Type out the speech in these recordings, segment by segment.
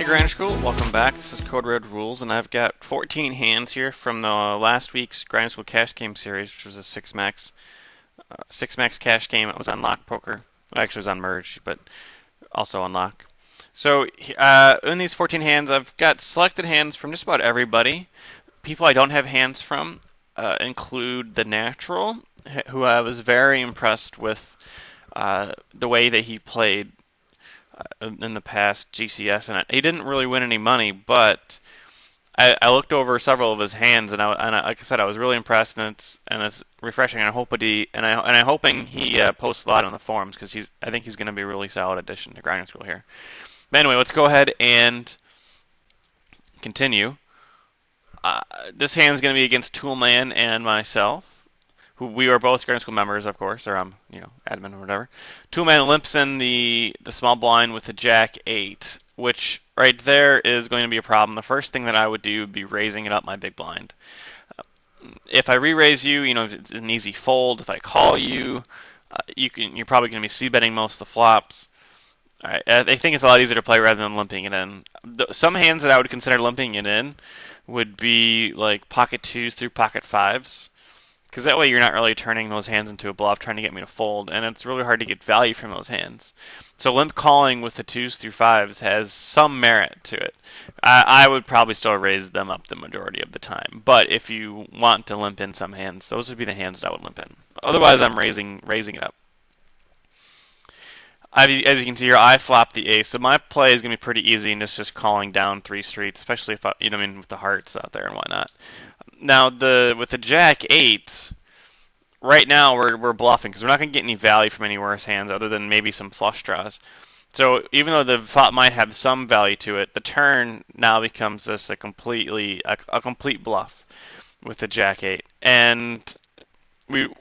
Grand School, welcome back. This is CodeRed Rules, and I've got 14 hands here from the last week's Grand School Cash Game Series, which was a six max cash game. It was on Lock Poker. Well, actually, it was on Merge, but also on Lock. So in these 14 hands, I've got selected hands from just about everybody. People I don't have hands from include the Natural, who I was very impressed with the way that he played in the past GCS, and he didn't really win any money, but I looked over several of his hands, and like I said, I was really impressed, and it's refreshing. I'm hoping he posts a lot on the forums because I think he's going to be a really solid addition to Grinding School here. But anyway, let's go ahead and continue. This hand is going to be against Toolman and myself, who we are both Grinding School members, of course, or I'm, admin or whatever. Toolman limps in the small blind with the Jack 8, which right there is going to be a problem. The first thing that I would do would be raising it up my big blind. If I re-raise you, it's an easy fold. If I call you, you're probably going to be c-betting most of the flops. All right, I think it's a lot easier to play rather than limping it in. Some hands that I would consider limping it in would be like pocket 2s through pocket 5s. Because that way you're not really turning those hands into a bluff trying to get me to fold, and it's really hard to get value from those hands. So limp calling with the 2s through 5s has some merit to it. I would probably still raise them up the majority of the time. But if you want to limp in some hands, those would be the hands that I would limp in. Otherwise, I'm raising it up. As you can see here, I flop the ace, so my play is going to be pretty easy, and it's just calling down 3 streets, especially if with the hearts out there and whatnot. Now, with the Jack 8, right now we're bluffing because we're not going to get any value from any worse hands other than maybe some flush draws. So even though the flop might have some value to it, the turn now becomes just a complete bluff with the Jack 8. And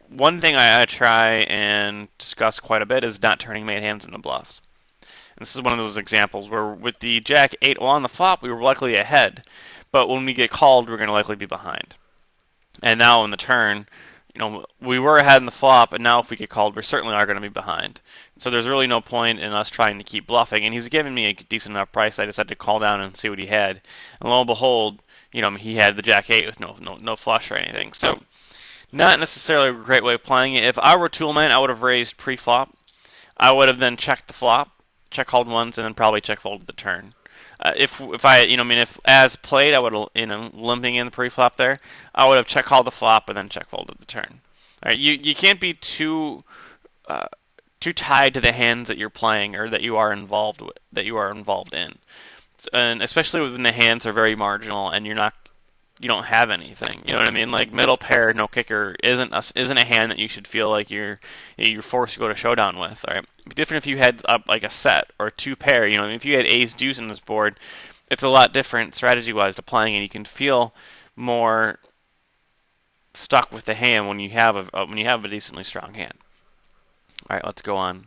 one thing I try and discuss quite a bit is not turning made hands into bluffs. And this is one of those examples where with the Jack 8 on the flop, we were likely ahead. But when we get called, we're going to likely be behind. And now in the turn, we were ahead in the flop, and now if we get called, we certainly are going to be behind. So there's really no point in us trying to keep bluffing. And he's giving me a decent enough price. I just had to call down and see what he had. And lo and behold, he had the Jack 8 with no flush or anything. So not necessarily a great way of playing it. If I were Toolman, I would have raised pre-flop. I would have then checked the flop, check called once, and then probably check folded the turn. If as played, I would have, limping in the pre-flop there, I would have check called the flop and then check folded the turn. All right, you can't be too tied to the hands that you're playing or that you are involved in, and especially when the hands are very marginal and you don't have anything. You know what I mean? Like middle pair, no kicker isn't a hand that you should feel like you're forced to go to showdown with. All right, it'd be different if you had like a set or 2 pair. If you had ace deuce in this board, it's a lot different strategy-wise to playing, and you can feel more stuck with the hand when you have a decently strong hand. All right, let's go on.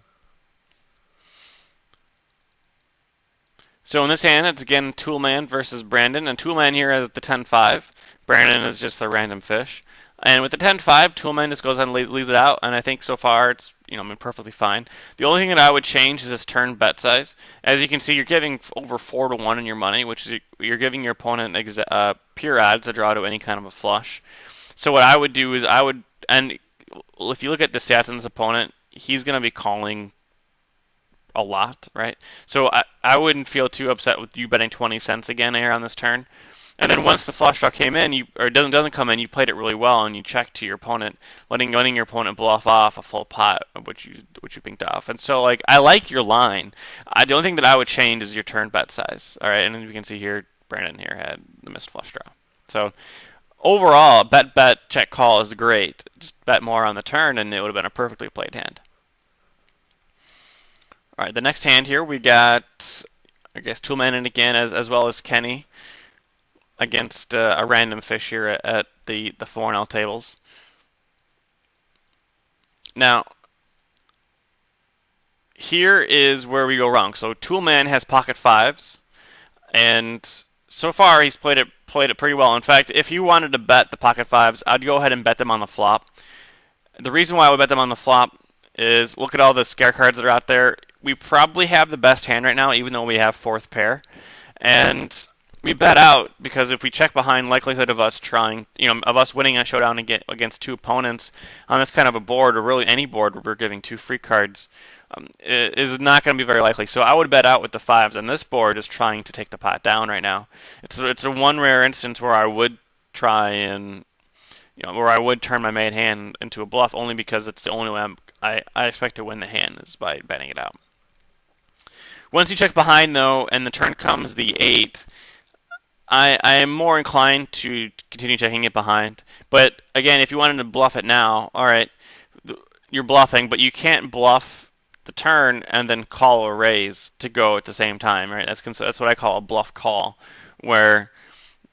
So in this hand, it's again Toolman versus Brandon, and Toolman here has the 10-5. Brandon is just a random fish. And with the 10-5, Toolman just goes ahead and leaves it out, and I think so far it's perfectly fine. The only thing that I would change is this turn bet size. As you can see, you're giving over 4-1 in your money, which is you're giving your opponent pure odds to draw to any kind of a flush. So what I would do is and if you look at the stats on this opponent, he's going to be calling a lot, right? So I wouldn't feel too upset with you betting 20 cents again here on this turn. And then once the flush draw came in, doesn't come in, you played it really well, and you checked to your opponent, letting your opponent bluff off a full pot, which you pinked off. And so I like your line. The only thing that I would change is your turn bet size. All right, and as we can see here, Brandon here had the missed flush draw. So overall, bet check call is great. Just bet more on the turn, and it would have been a perfectly played hand. All right, the next hand here we got, I guess, Toolman in again as well as Kenny against a random fish here at the 4-0 tables. Now, here is where we go wrong. So Toolman has pocket 5s, and so far he's played it pretty well. In fact, if you wanted to bet the pocket 5s, I'd go ahead and bet them on the flop. The reason why I would bet them on the flop is look at all the scare cards that are out there. We probably have the best hand right now, even though we have 4th pair. And we bet out because if we check behind, likelihood of us trying, of us winning a showdown against two opponents on this kind of a board, or really any board where we're giving two free cards, is not going to be very likely. So I would bet out with the fives, and this board is trying to take the pot down right now. It's a one rare instance where I would try and where I would turn my main hand into a bluff, only because it's the only way I expect to win the hand is by betting it out. Once you check behind, though, and the turn comes the 8, I am more inclined to continue checking it behind. But again, if you wanted to bluff it now, all right, you're bluffing, but you can't bluff the turn and then call or raise to go at the same time, right? That's what I call a bluff call, where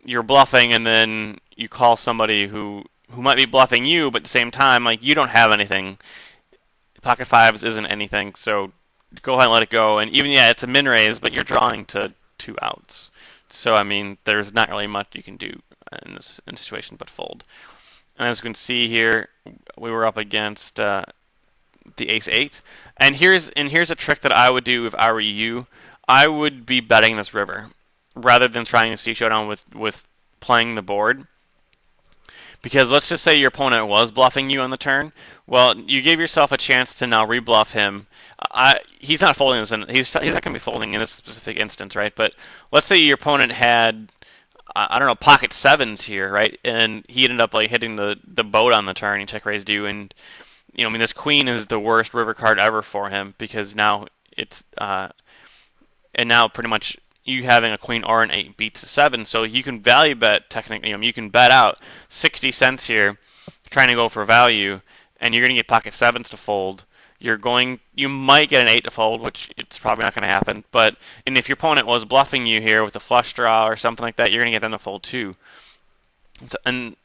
you're bluffing and then you call somebody who might be bluffing you, but at the same time, like, you don't have anything. Pocket fives isn't anything, so go ahead and let it go. And even, yeah, it's a min raise, but you're drawing to 2 outs. So, I mean, there's not really much you can do in this situation but fold. And as you can see here, we were up against the ace-8. And here's a trick that I would do if I were you. I would be betting this river rather than trying to see showdown with playing the board. Because let's just say your opponent was bluffing you on the turn. Well, you gave yourself a chance to now rebluff him. He's not folding this, he's not going to be folding in this specific instance, right? But let's say your opponent had, I don't know, pocket sevens here, right? And he ended up like hitting the boat on the turn. He check raised you, and I mean, this queen is the worst river card ever for him because now it's and now pretty much you having a queen or an 8 beats a 7, so you can value bet technically. You can bet out 60 cents here, trying to go for value, and you're going to get pocket 7s to fold. You might get an 8 to fold, which it's probably not going to happen. And if your opponent was bluffing you here with a flush draw or something like that, you're going to get them to fold too. And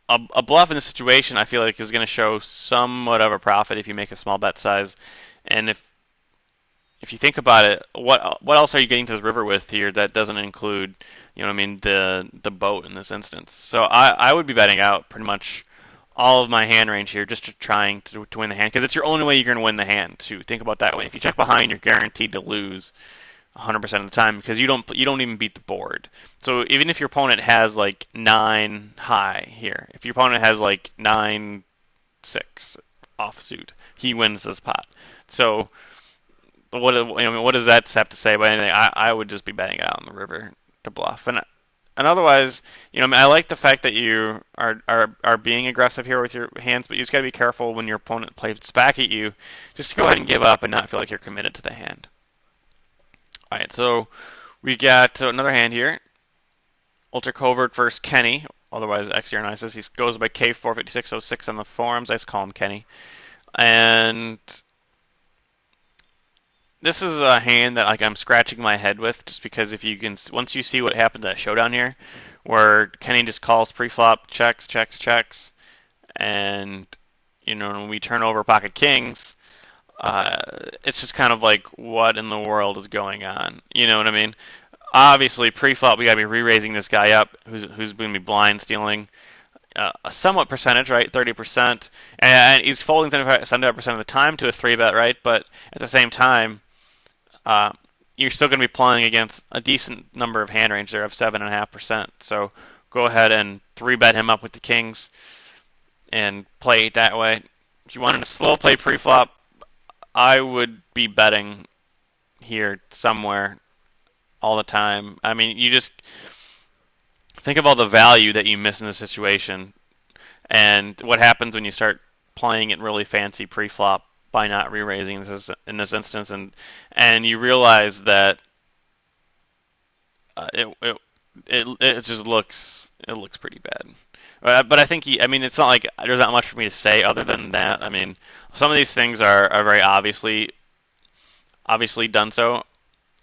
a bluff in this situation, I feel like, is going to show somewhat of a profit if you make a small bet size. And if you think about it, what else are you getting to the river with here that doesn't include, the boat in this instance? So I would be betting out pretty much all of my hand range here, just trying to win the hand, because it's your only way you're going to win the hand too. Think about it that way. If you check behind, you're guaranteed to lose 100% of the time because you don't even beat the board. So even if your opponent has like 9 high here, if your opponent has like 9-6 offsuit, he wins this pot. So what does that have to say about anything? I would just be betting out on the river to bluff. And otherwise, I like the fact that you are being aggressive here with your hands, but you just got to be careful when your opponent plays back at you, just to go ahead and give up and not feel like you're committed to the hand. All right, so we got another hand here. Ultra Covert versus Kenny, otherwise XR9 he goes by K45606 on the forums. I just call him Kenny. And this is a hand that I'm scratching my head with, just because once you see what happened at Showdown here, where Kenny just calls pre-flop checks, and when we turn over pocket kings, it's just kind of like, what in the world is going on? You know what I mean? Obviously, pre-flop we gotta be re-raising this guy up, who's going to be blind stealing a somewhat percentage, right? 30%, and he's folding 75% of the time to a 3-bet, right? But at the same time, you're still going to be playing against a decent number of hand range there of 7.5%. So go ahead and 3-bet him up with the kings and play it that way. If you wanted to slow play pre-flop, I would be betting here somewhere all the time. I mean, you just think of all the value that you miss in the situation and what happens when you start playing it really fancy pre-flop by not re-raising this in this instance, and you realize that it just looks pretty bad. But I think it's not like there's not much for me to say other than that. I mean, some of these things are very obviously done so,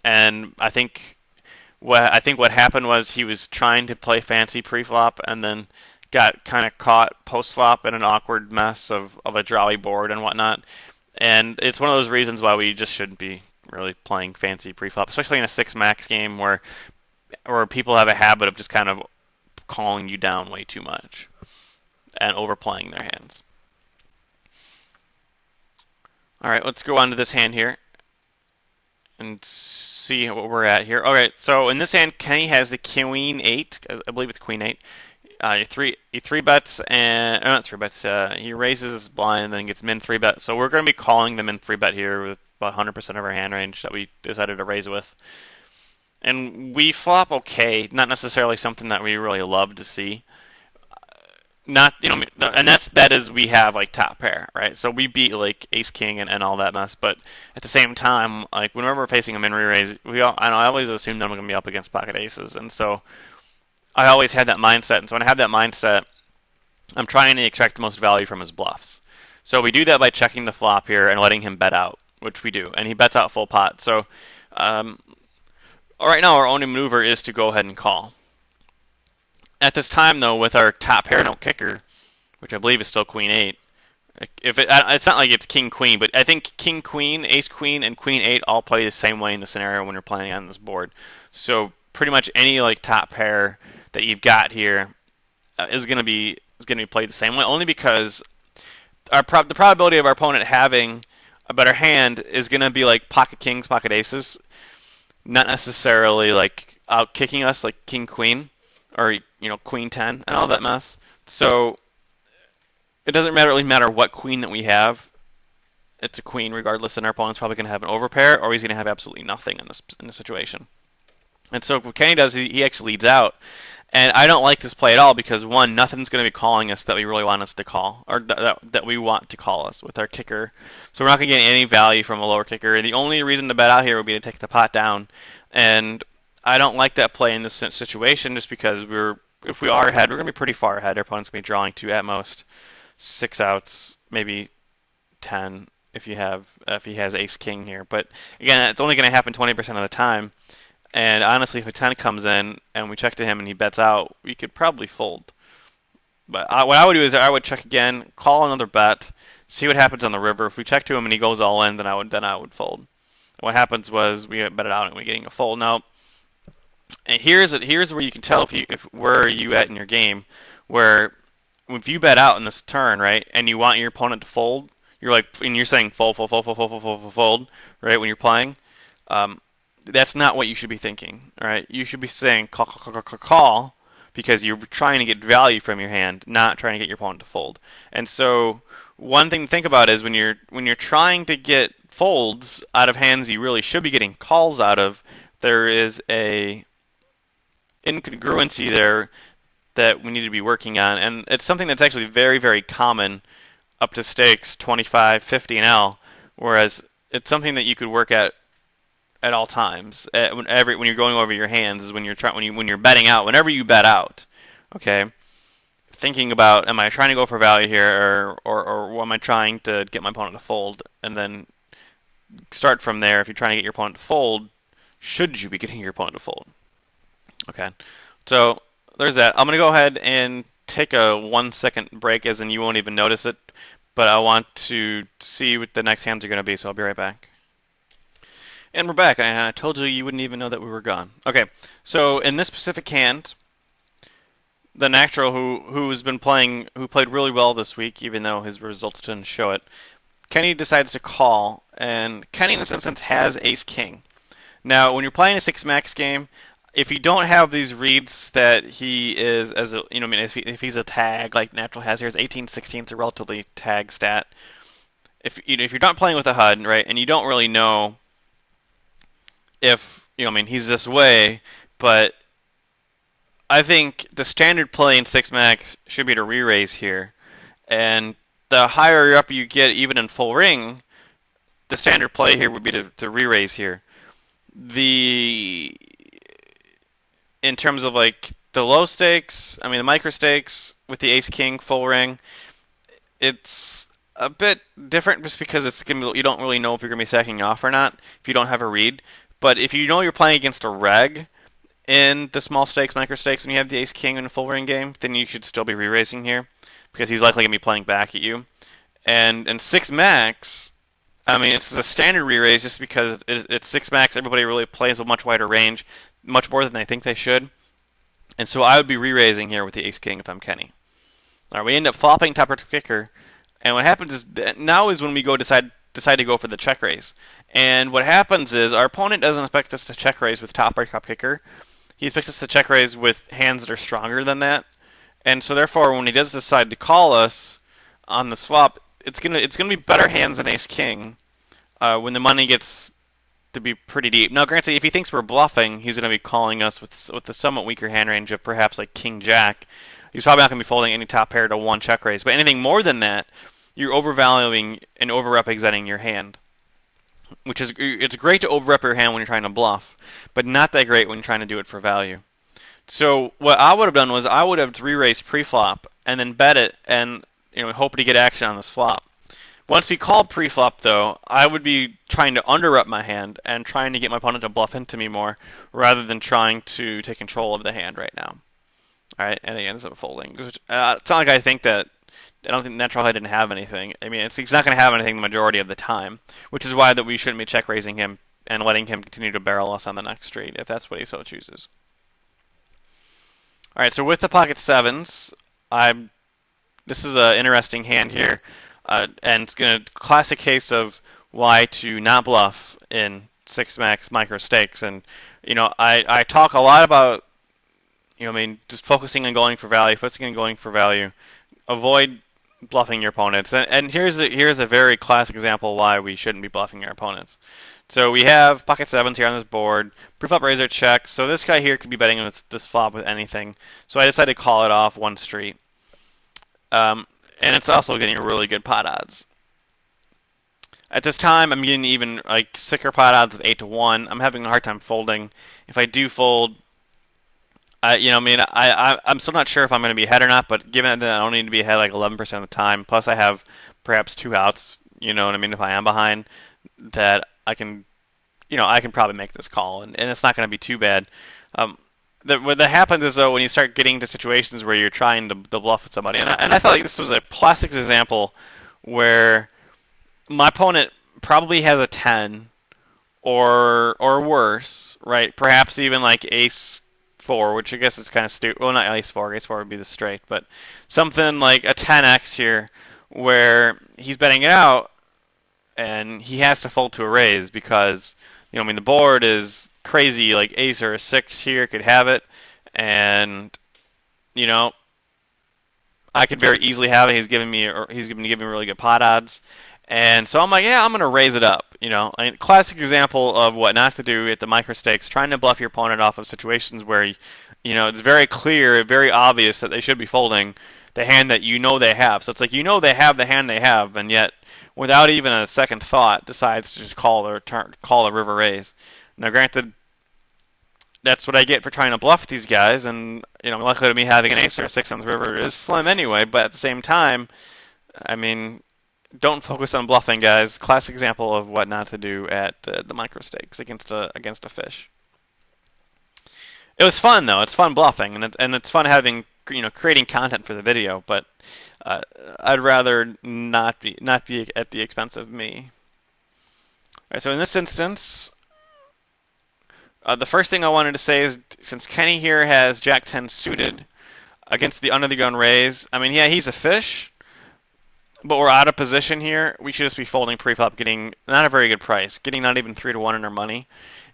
and I think what happened was he was trying to play fancy pre-flop and then got kind of caught post-flop in an awkward mess of a drawy board and whatnot. And it's one of those reasons why we just shouldn't be really playing fancy pre-flop, especially in a 6-max game where people have a habit of just kind of calling you down way too much and overplaying their hands. All right, let's go on to this hand here. and see what we're at here. Okay, so in this hand, Kenny has the Queen 8. I believe it's Queen 8. He three bets and not three bets. He raises his blind and then gets min three bet. So we're going to be calling the min three bet here with about 100% of our hand range that we decided to raise with. And we flop okay, not necessarily something that we really love to see. Not and that is we have like top pair, right? So we beat like ace king and all that mess, but at the same time, like whenever we're facing a min re-raise, I always assume that I'm going to be up against pocket aces, and so I always had that mindset. And so when I have that mindset, I'm trying to extract the most value from his bluffs. So we do that by checking the flop here and letting him bet out, which we do, and he bets out full pot. So right now our only maneuver is to go ahead and call. At this time, though, with our top pair no kicker, which I believe is still Queen 8, it's not like it's King Queen, but I think King Queen, Ace Queen, and Queen 8 all play the same way in the scenario when you're playing on this board. So pretty much any like top pair that you've got here is going to be played the same way, only because the probability of our opponent having a better hand is going to be like pocket kings, pocket aces, not necessarily like out kicking us like King Queen or Queen 10 and all that mess. So it doesn't really matter what queen that we have. It's a queen regardless, and our opponent's probably going to have an overpair, or he's going to have absolutely nothing in this situation. And so what Kenny does, he actually leads out. And I don't like this play at all because, one, nothing's going to be calling us that we really want us to call, or that we want to call us with our kicker. So we're not going to get any value from a lower kicker. And the only reason to bet out here would be to take the pot down. And I don't like that play in this situation just because if we are ahead, we're going to be pretty far ahead. Our opponent's going to be drawing to, at most, 6 outs, maybe 10 if he has ace king here. But again, it's only going to happen 20% of the time. And honestly, if a 10 comes in and we check to him and he bets out, we could probably fold. But what I would do is I would check again, call another bet, see what happens on the river. If we check to him and he goes all in, then I would fold. And what happens was we bet it out and we're getting a fold. Now, and here's where you can tell if where are you at in your game, where if you bet out in this turn, right, and you want your opponent to fold, you're saying fold, fold, fold, fold, fold, fold, fold, fold, right, when you're playing. That's not what you should be thinking, all right? You should be saying call, call, call, call, call, because you're trying to get value from your hand, not trying to get your opponent to fold. And so one thing to think about is when you're trying to get folds out of hands you really should be getting calls out of, there is a incongruency there that we need to be working on. And it's something that's actually very, very common up to stakes 25, 50, and L, whereas it's something that you could work at all times. When you're going over your hands is when you're betting out. Whenever you bet out, okay, thinking about, am I trying to go for value here, or am I trying to get my opponent to fold, and then start from there. If you're trying to get your opponent to fold, should you be getting your opponent to fold? Okay, so there's that. I'm gonna go ahead and take a 1-second break, as in you won't even notice it, but I want to see what the next hands are gonna be, so I'll be right back. And we're back. I told you wouldn't even know that we were gone. Okay, so in this specific hand, the natural who played really well this week, even though his results didn't show it, Kenny decides to call, and Kenny in this instance has ace king. Now, when you're playing a 6-max game, if you don't have these reads that he is if he's a tag like natural has here, his 18-16 is a relatively tag stat. If you're not playing with a HUD, right, and you don't really know if he's this way, but I think the standard play in 6-max should be to re-raise here, and the higher up you get, even in full ring, the standard play here would be to re-raise here. In terms of like the low stakes, the micro stakes with the ace king full ring, it's a bit different just because you don't really know if you're gonna be sacking off or not if you don't have a read. But if you know you're playing against a reg in the small stakes, micro stakes, and you have the ace king in a full ring game, then you should still be re-raising here because he's likely gonna be playing back at you. And in 6-max, it's a standard re-raise just because it's 6-max. Everybody really plays a much wider range, much more than they think they should. And so I would be re-raising here with the ace king if I'm Kenny. All right, we end up flopping top or kicker, and what happens is now is when we decide decide to go for the check raise. And what happens is our opponent doesn't expect us to check raise with top or top kicker. He expects us to check raise with hands that are stronger than that. And so therefore, when he does decide to call us on the swap, it's gonna be better hands than ace king when the money gets to be pretty deep. Now, granted, if he thinks we're bluffing, he's gonna be calling us with the somewhat weaker hand range of perhaps like king jack. He's probably not gonna be folding any top pair to one check raise. But anything more than that, you're overvaluing and overrepresenting your hand. Which is, it's great to overrep your hand when you're trying to bluff, but not that great when you're trying to do it for value. So what I would have done was I would have re-raised pre-flop and then bet it and hope to get action on this flop. Once we called pre-flop though, I would be trying to under-rep my hand and trying to get my opponent to bluff into me more rather than trying to take control of the hand right now. All right, and he ends up folding. It's not like I don't think natural high didn't have anything. I mean, he's not going to have anything the majority of the time, which is why that we shouldn't be check raising him and letting him continue to barrel us on the next street if that's what he so chooses. All right, so with the pocket sevens, this is an interesting hand here, and it's a classic case of why to not bluff in 6-max micro stakes. And I talk a lot about just focusing on going for value, avoid bluffing your opponents. And here's a very classic example why we shouldn't be bluffing our opponents. So we have pocket sevens here on this board, pre-flop razor check. So this guy here could be betting this flop with anything. So I decided to call it off one street. And it's also getting really good pot odds. At this time, I'm getting even like sicker pot odds of 8-1. I'm having a hard time folding. If I do fold, I'm still not sure if I'm going to be ahead or not, but given that I don't need to be ahead like 11% of the time, plus I have perhaps 2 outs, if I am behind, that I can probably make this call, and it's not going to be too bad. What that happens is, though, when you start getting into situations where you're trying to bluff with somebody, and I felt like this was a classic example where my opponent probably has a 10 or worse, right? Perhaps even like ace 4, which I guess is kind of stupid. Well, not ace 4. Ace 4 would be the straight, but something like a 10x here where he's betting it out and he has to fold to a raise because, the board is crazy. Like ace or a 6 here could have it, and, I could very easily have it. He's giving me really good pot odds. And so I'm like, yeah, I'm going to raise it up. Classic example of what not to do at the micro stakes, trying to bluff your opponent off of situations where, it's very clear, very obvious that they should be folding the hand that they have. So it's like they have the hand they have, and yet without even a second thought decides to just call the river raise. Now, granted, that's what I get for trying to bluff these guys, and luckily to me having an ace or a 6 on the river is slim anyway. But at the same time, don't focus on bluffing, guys. Classic example of what not to do at the micro stakes against a fish. It was fun though. It's fun bluffing, and it's fun having creating content for the video. But I'd rather not be at the expense of me. All right. So in this instance, the first thing I wanted to say is since Kenny here has Jack 10 suited against the under the gun raise. Yeah, he's a fish. But we're out of position here. We should just be folding pre-flop, getting not a very good price, getting not even 3-1 in our money.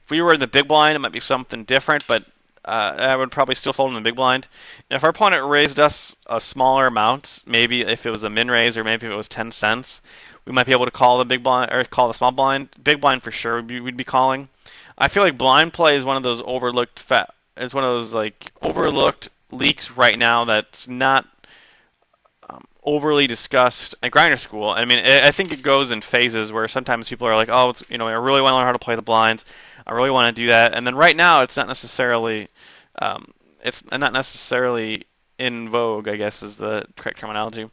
If we were in the big blind, it might be something different, but I would probably still fold in the big blind. And if our opponent raised us a smaller amount, maybe if it was a min raise or maybe if it was 10 cents, we might be able to call the big blind or call the small blind. Big blind for sure we'd be calling. I feel like blind play is one of those overlooked leaks right now that's not overly discussed at grinder school. I think it goes in phases where sometimes people are like, oh, I really want to learn how to play the blinds. I really want to do that. And then right now, it's not necessarily in vogue, I guess is the correct terminology.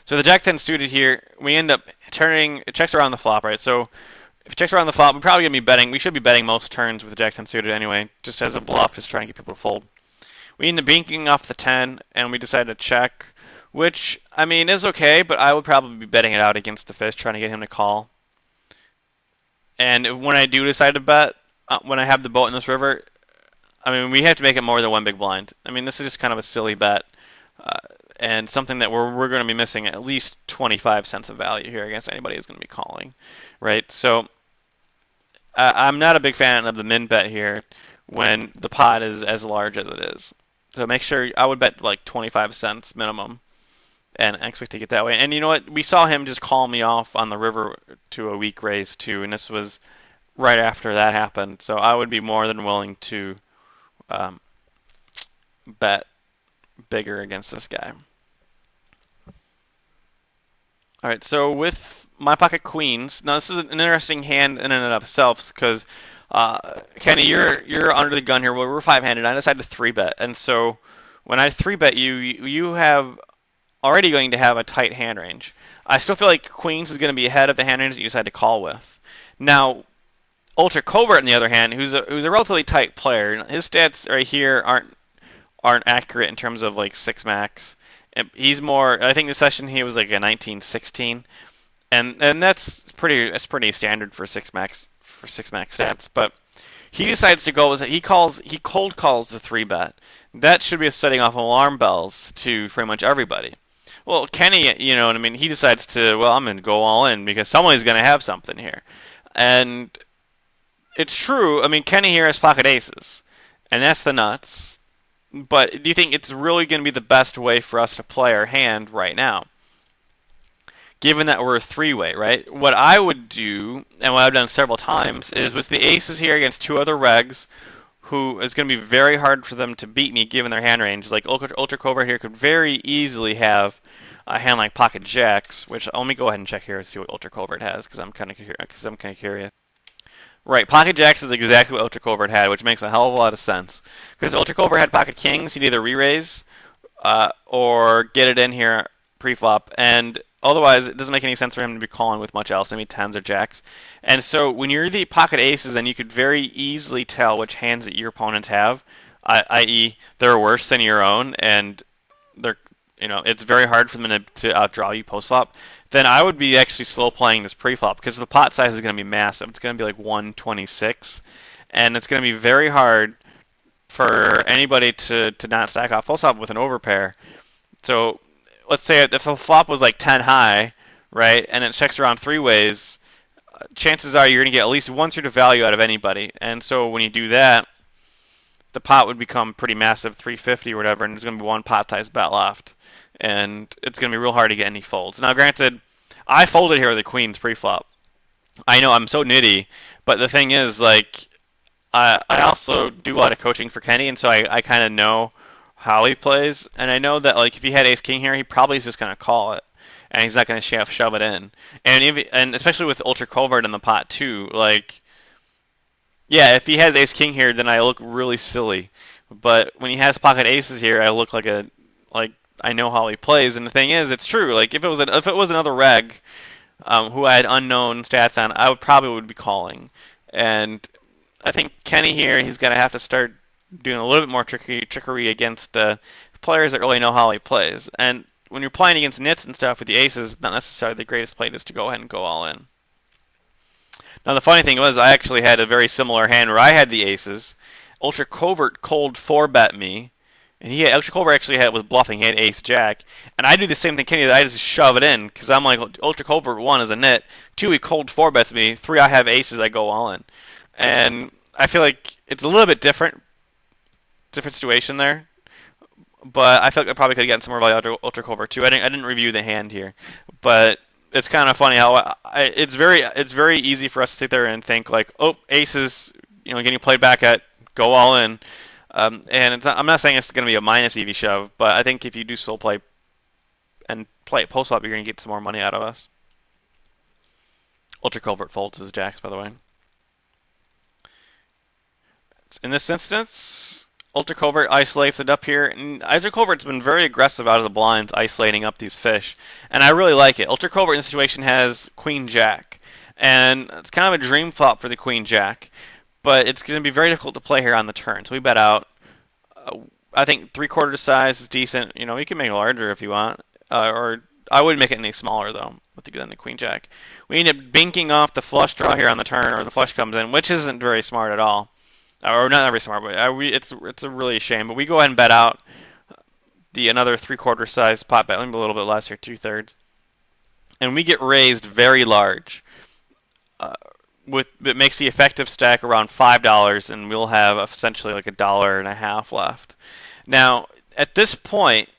So the Jack 10 suited here, we end up turning. It checks around the flop, right? So if it checks around the flop, we're probably gonna be betting. We should be betting most turns with the Jack 10 suited anyway, just as a bluff, just trying to get people to fold. We end up banking off the 10, and we decide to check. Which, is okay, but I would probably be betting it out against the fish, trying to get him to call. And when I do decide to bet, when I have the boat in this river, we have to make it more than one big blind. This is just kind of a silly bet. and something that we're going to be missing at least 25 cents of value here against anybody who's going to be calling, right? So I'm not a big fan of the min bet here when the pot is as large as it is. So make sure I would bet like 25 cents minimum and expect to get that way. And you know what? We saw him just call me off on the river to a weak raise too, and this was right after that happened. So I would be more than willing to bet bigger against this guy. All right, so with my pocket queens, now this is an interesting hand in and of itself because Kenny, you're under the gun here. Well, we're five-handed. I decided to three bet, and so when I three bet you, you have already going to have a tight hand range. I still feel like queens is going to be ahead of the hand range that you decide to call with. Now, Ultra Covert, on the other hand, who's a relatively tight player, his stats right here aren't accurate in terms of like six max. He's more. I think this session he was like a 19-16, and that's pretty standard for six max stats. But he decides to go. He cold calls the three bet. That should be setting off alarm bells to pretty much everybody. Well, Kenny, you know what I mean. He decides to. Well, I'm going to go all in because someone's going to have something here, and it's true. I mean, Kenny here has pocket aces, and that's the nuts. But do you think it's really going to be the best way for us to play our hand right now? Given that we're a three-way, right? What I would do, and what I've done several times, is with the aces here against two other regs, who is going to be very hard for them to beat me given their hand range. Like Ultra Covert here could very easily have a hand like Pocket Jacks, which let me go ahead and check here and see what Ultra Covert has, because I'm kind of curious. Right, Pocket Jacks is exactly what Ultra Covert had, which makes a hell of a lot of sense. Because Ultra Covert had Pocket Kings, he'd either re-raise or get it in here pre-flop, and otherwise it doesn't make any sense for him to be calling with much else, maybe tens or jacks. And so when you're the Pocket Aces, then you could very easily tell which hands that your opponents have, i.e. they're worse than your own, and it's very hard for them to outdraw you post-flop. Then I would be actually slow playing this pre-flop because the pot size is going to be massive. It's going to be like 126, and it's going to be very hard for anybody to not stack off post-flop with an overpair. So let's say if the flop was like 10 high, right, and it checks around three ways, chances are you're going to get at least one suit of value out of anybody. And so when you do that, the pot would become pretty massive, 350 or whatever, and there's going to be one pot-sized bet left. And it's going to be real hard to get any folds. Now, granted, I folded here with the queens pre-flop. I know I'm so nitty, but the thing is, like, I also do a lot of coaching for Kenny, and so I kind of know how he plays. And I know that, like, if he had ace-king here, he probably is just going to call it, and he's not going to shove it in. And especially with Ultra Covert in the pot, too, like, yeah, if he has ace-king here, then I look really silly. But when he has pocket aces here, I look like I know how he plays, and the thing is, it's true. Like if it was another reg who I had unknown stats on, I would be calling. And I think Kenny here, he's gonna have to start doing a little bit more trickery against players that really know how he plays. And when you're playing against nits and stuff with the aces, not necessarily the greatest play just to go ahead and go all in. Now the funny thing was, I actually had a very similar hand where I had the aces. Ultra Covert cold 4-bet me. And Ultra Covert actually was bluffing. He had ace jack, and I do the same thing, Kenny. That I just shove it in because I'm like Ultra Covert 1 is a nit. 2 he cold 4-bets me. 3 I have aces. I go all in, and I feel like it's a little bit different situation there. But I feel like I probably could have gotten some more value out of Ultra Covert 2. I didn't review the hand here, but it's kind of funny how it's very easy for us to sit there and think like, oh, aces, getting played back at, go all in. And I'm not saying it's going to be a minus EV shove, but I think if you do slow play and play it post-flop, you're going to get some more money out of us. Ultra Covert folds his jacks, by the way. In this instance, Ultra Covert isolates it up here. And Ultra Covert's been very aggressive out of the blinds, isolating up these fish. And I really like it. Ultra Covert in this situation has Queen Jack. And it's kind of a dream flop for the Queen Jack. But it's going to be very difficult to play here on the turn. So we bet out. I think 3/4 size is decent. You can make it larger if you want. Or I wouldn't make it any smaller, though, than the Queen Jack. We end up binking off the flush draw here on the turn, or the flush comes in, which isn't very smart at all. Or not very smart, but it's a really shame. But we go ahead and bet out. the another 3/4 size pot bet, maybe a little bit less here, 2/3, and we get raised very large. Uh, it makes the effective stack around $5, and we'll have essentially like $1.50 left. Now, at this point,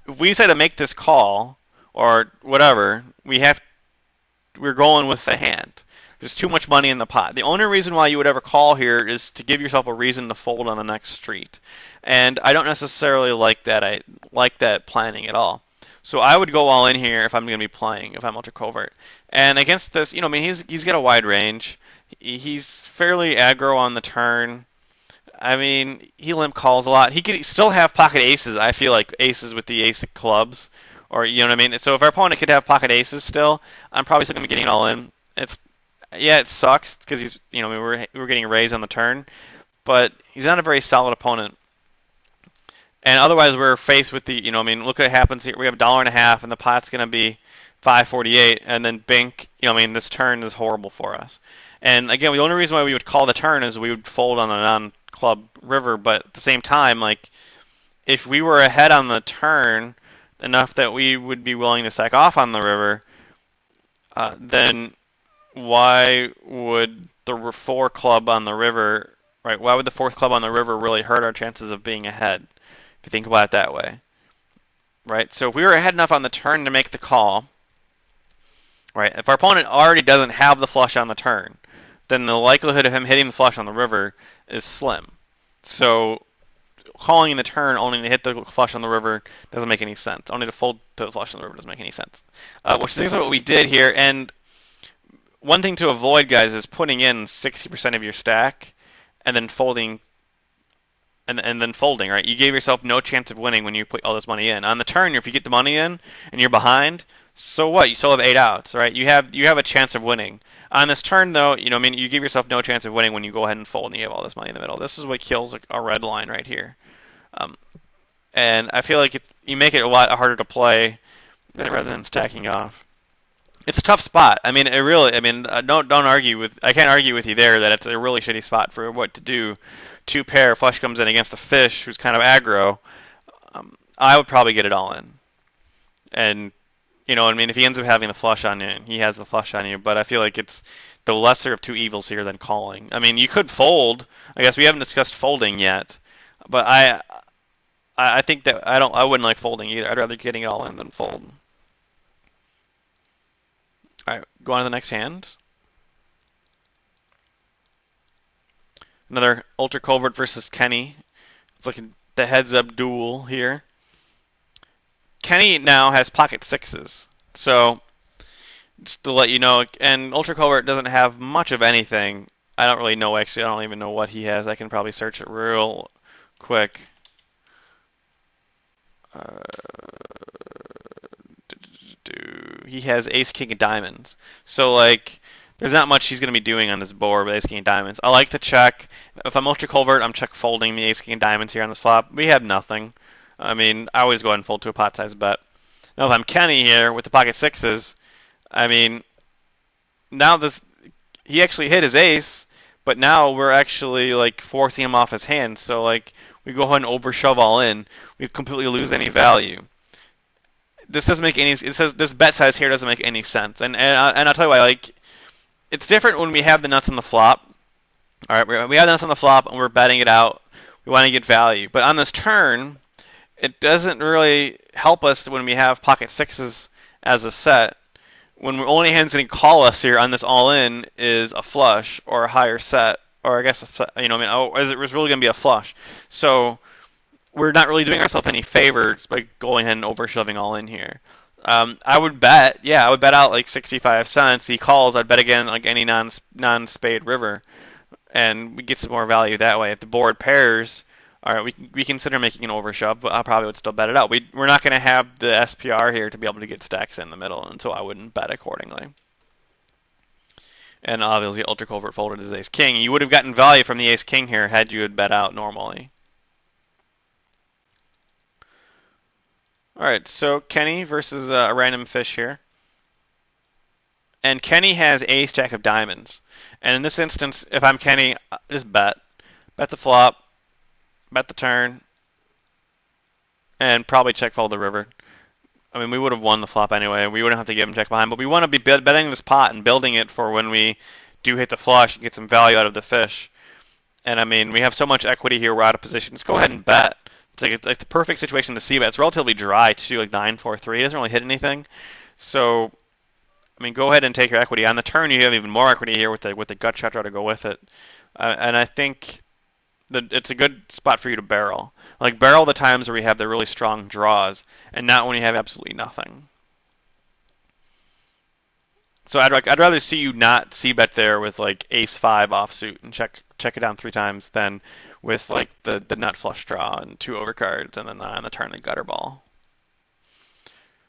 if we decide to make this call or whatever, we're going with the hand. There's too much money in the pot. The only reason why you would ever call here is to give yourself a reason to fold on the next street. And I don't necessarily like that. I like that planning at all. So I would go all in here if I'm going to be playing, if I'm ultra covert. And against this, I mean, he's got a wide range. He's fairly aggro on the turn. I mean, he limp calls a lot. He could still have pocket aces. I feel like aces with the ace of clubs, or you know what I mean. So if our opponent could have pocket aces still, I'm probably still gonna be getting it all in. It sucks because we're getting raised on the turn, but he's not a very solid opponent. And otherwise, we're faced with look what happens here. We have $1.50, and the pot's gonna be 5.48, and then bink. This turn is horrible for us. And again, the only reason why we would call the turn is we would fold on the non-club river. But at the same time, like if we were ahead on the turn enough that we would be willing to stack off on the river, then why would the 4 club on the river, right? Why would the 4th club on the river really hurt our chances of being ahead? If you think about it that way, right? So if we were ahead enough on the turn to make the call, right? If our opponent already doesn't have the flush on the turn, then the likelihood of him hitting the flush on the river is slim. So calling in the turn only to hit the flush on the river doesn't make any sense. Only to fold to the flush on the river doesn't make any sense. Which is what we did here. And one thing to avoid, guys, is putting in 60% of your stack and then folding. And then folding, right? You gave yourself no chance of winning when you put all this money in. On the turn, if you get the money in and you're behind, so what? You still have 8 outs, right? You have a chance of winning. On this turn, though, you give yourself no chance of winning when you go ahead and fold and you have all this money in the middle. This is what kills a red line right here. And I feel like you make it a lot harder to play rather than stacking off. It's a tough spot. I mean, don't argue with. I can't argue with you there that it's a really shitty spot for what to do. 2 pair, flush comes in against a fish who's kind of aggro. I would probably get it all in. And if he ends up having the flush on you, he has the flush on you. But I feel like it's the lesser of 2 evils here than calling. I mean, you could fold. I guess we haven't discussed folding yet, but I think that I wouldn't like folding either. I'd rather getting it all in than fold. All right, go on to the next hand. Another Ultra Covert versus Kenny. It's like the heads-up duel here. Kenny now has pocket 6s. So, just to let you know, and Ultra Covert doesn't have much of anything. I don't really know, actually. I don't even know what he has. I can probably search it real quick. He has Ace, King of Diamonds. So, there's not much he's going to be doing on this board with Ace, King of Diamonds. I like to check. If I'm Ultra Covert, I'm check folding the Ace, King of Diamonds here on this flop. We have nothing. I mean, I always go ahead and fold to a pot size bet. Now, if I'm Kenny here with the pocket 6s, I mean, now he actually hit his ace, but now we're actually forcing him off his hand. So we go ahead and overshove all in. We completely lose any value. This doesn't make any. It says this bet size here doesn't make any sense. And I'll tell you why. It's different when we have the nuts on the flop. All right, we have the nuts on the flop and we're betting it out. We want to get value, but on this turn, it doesn't really help us when we have pocket 6s as a set. When we're only hands going to call us here on this all-in is a flush or a higher set, or I guess is it was really going to be a flush. So we're not really doing ourselves any favors by going ahead and overshoving all in here. I would bet out 65 cents. He calls, I'd bet again any non-spade river, and we get some more value that way. If the board pairs, all right, we consider making an overshove, but I probably would still bet it out. We're not going to have the SPR here to be able to get stacks in the middle, and so I wouldn't bet accordingly. And obviously, Ultra Covert folded his Ace King. You would have gotten value from the Ace King here had you had bet out normally. All right, so Kenny versus a random fish here. And Kenny has Ace Jack of Diamonds. And in this instance, if I'm Kenny, just bet. Bet the flop, bet the turn, and probably check fold the river. I mean, we would have won the flop anyway. We wouldn't have to give him check behind, but we want to be betting this pot and building it for when we do hit the flush and get some value out of the fish. And I mean, we have so much equity here, we're out of position. Just go ahead and bet. It's like the perfect situation to see bet. It's relatively dry too, like 9-4-3. It doesn't really hit anything. So, I mean, go ahead and take your equity. On the turn, you have even more equity here with the gut shot draw to go with it. And I think that it's a good spot for you to barrel. Like barrel the times where we have the really strong draws, and not when you have absolutely nothing. So I'd rather see you not c-bet there with like ace-5 offsuit and check it down 3 times than with like the nut flush draw and 2 overcards and then on the turn the gutter ball.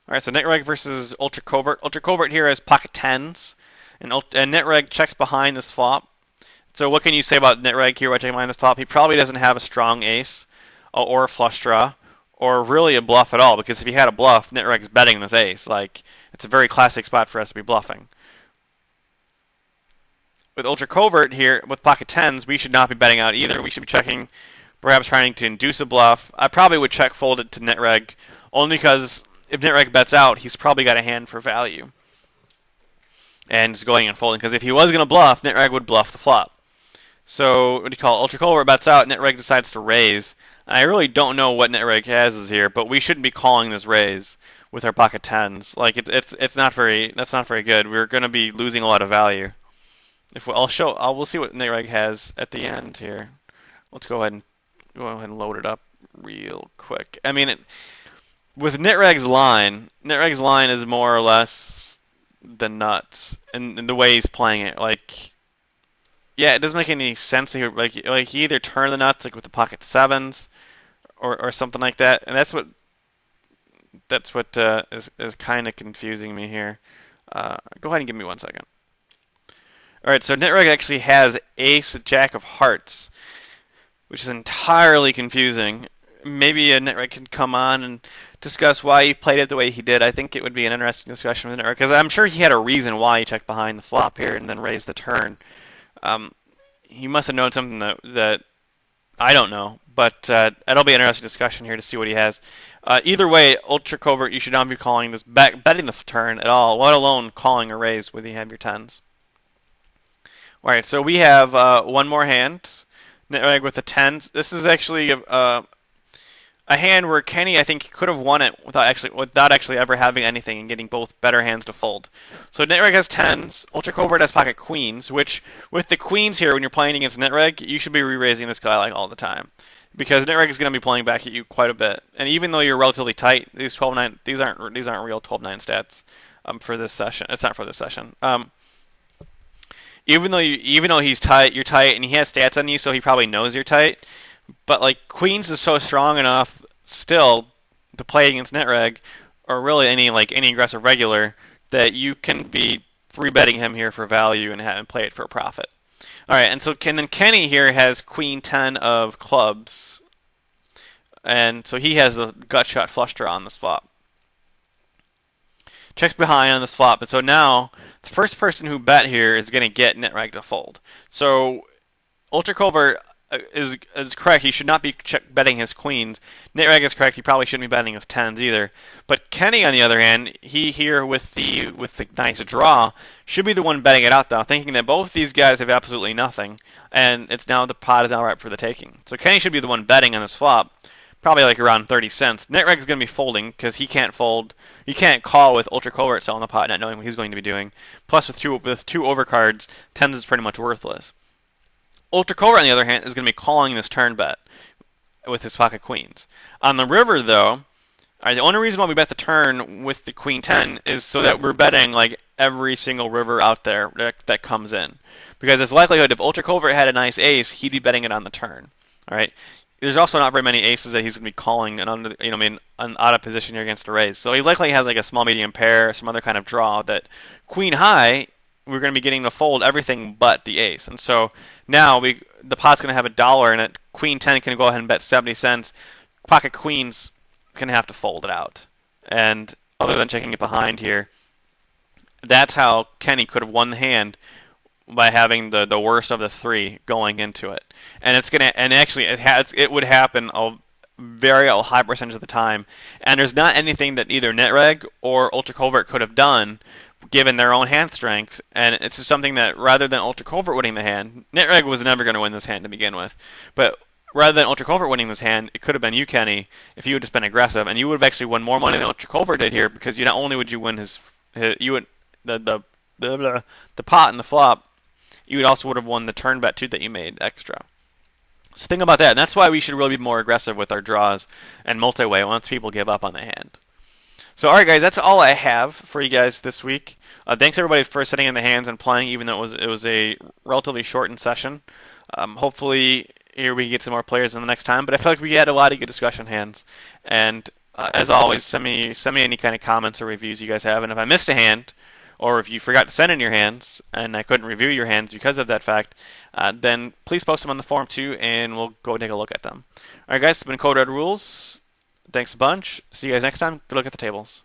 All right, so Nitreg versus Ultra Covert. Ultra Covert here has pocket 10s, and Nitreg checks behind this flop. So what can you say about Nitreg here by checking behind this flop? He probably doesn't have a strong ace or a flush draw or really a bluff at all, because if he had a bluff, Nitreg's betting this ace. Like, it's a very classic spot for us to be bluffing. With Ultra Covert here, with pocket 10s, we should not be betting out either. We should be checking, perhaps trying to induce a bluff. I probably would check fold it to Nitreg, only because if Nitreg bets out, he's probably got a hand for value. And is going and folding, because if he was going to bluff, Nitreg would bluff the flop. So, what do you call it? Ultra Covert bets out, Nitreg decides to raise. I really don't know what Nitreg has here, but we shouldn't be calling this raise with our pocket 10s. Like, it's not very, that's not very good. We're going to be losing a lot of value. We'll see what Nitreg has at the end here. Let's go ahead and load it up real quick. I mean, with Nitreg's line is more or less the nuts and the way he's playing it. Like, yeah, it doesn't make any sense here. Like he either turn the nuts like with the pocket 7s or something like that, and that's what is kind of confusing me here. Go ahead and give me 1 second. All right, so Nitreg actually has ace jack of hearts, which is entirely confusing. Maybe Nitreg can come on and discuss why he played it the way he did. I think it would be an interesting discussion with Nitreg, because I'm sure he had a reason why he checked behind the flop here and then raised the turn. He must have known something that I don't know, but it'll be an interesting discussion here to see what he has. Either way, Ultra Covert, you should not be calling this betting the turn at all, let alone calling a raise when you have your 10s. All right, so we have one more hand, Nitreg with the 10s. This is actually a hand where Kenny, I think, could have won it without actually ever having anything and getting both better hands to fold. So Nitreg has 10s, Ultra Covert has pocket queens, which with the queens here, when you're playing against Nitreg, you should be re-raising this guy like all the time, because Nitreg is going to be playing back at you quite a bit. And even though you're relatively tight, these 12-9, these aren't real 12-9 stats for this session. It's not for this session. Even though he's tight, you're tight, and he has stats on you, so he probably knows you're tight. But like queens is so strong enough still to play against Nitreg, or really any aggressive regular, that you can be free betting him here for value and have him play it for a profit. All right, and so then Kenny here has queen 10 of clubs, and so he has the gut shot flush draw on this flop. Checks behind on this flop, and so now the first person who bet here is going to get Nitreg to fold. So Ultra Covert is correct. He should not be betting his queens. Nitreg is correct. He probably shouldn't be betting his 10s either. But Kenny, on the other hand, he here with the nice draw should be the one betting it out though, thinking that both these guys have absolutely nothing, and the pot is now ripe for the taking. So Kenny should be the one betting on this flop, probably like around 30 cents. Nitreg is going to be folding because he can't fold. You can't call with Ultra Covert selling the pot, not knowing what he's going to be doing. Plus, with two overcards, 10s is pretty much worthless. Ultra Covert, on the other hand, is going to be calling this turn bet with his pocket queens. On the river, though, the only reason why we bet the turn with the queen 10 is so that we're betting like every single river out there that comes in. Because it's likelihood if Ultra Covert had a nice ace, he'd be betting it on the turn. All right. There's also not very many aces that he's going to be calling and out of position here against a raise. So he likely has like a small medium pair, some other kind of draw that queen high, we're going to be getting to fold everything but the ace. And so now the pot's going to have $1 in it. Queen 10 can go ahead and bet 70 cents. Pocket queens going to have to fold it out. And other than checking it behind here, that's how Kenny could have won the hand, by having the worst of the 3 going into it. And it would happen very a high percentage of the time, and there's not anything that either Netreg or Ultra Covert could have done given their own hand strengths, and it's just something that rather than Ultra Covert winning the hand, Netreg was never going to win this hand to begin with, but rather than Ultra Covert winning this hand, it could have been you, Kenny, if you had just been aggressive, and you would have actually won more money than Ultra Covert did here, because you not only would you win you would the pot and the flop, you would have won the turn bet too that you made extra. So think about that, and that's why we should really be more aggressive with our draws and multi-way once people give up on the hand. So alright guys, that's all I have for you guys this week. Thanks everybody for sitting in the hands and playing, even though it was a relatively shortened session. Hopefully here we can get some more players in the next time, but I feel like we had a lot of good discussion hands. And as always, send me any kind of comments or reviews you guys have, and if I missed a hand, or if you forgot to send in your hands and I couldn't review your hands because of that fact, then please post them on the forum too, and we'll go take a look at them. Alright guys, it's been CodeRed Rules. Thanks a bunch. See you guys next time. Good luck at the tables.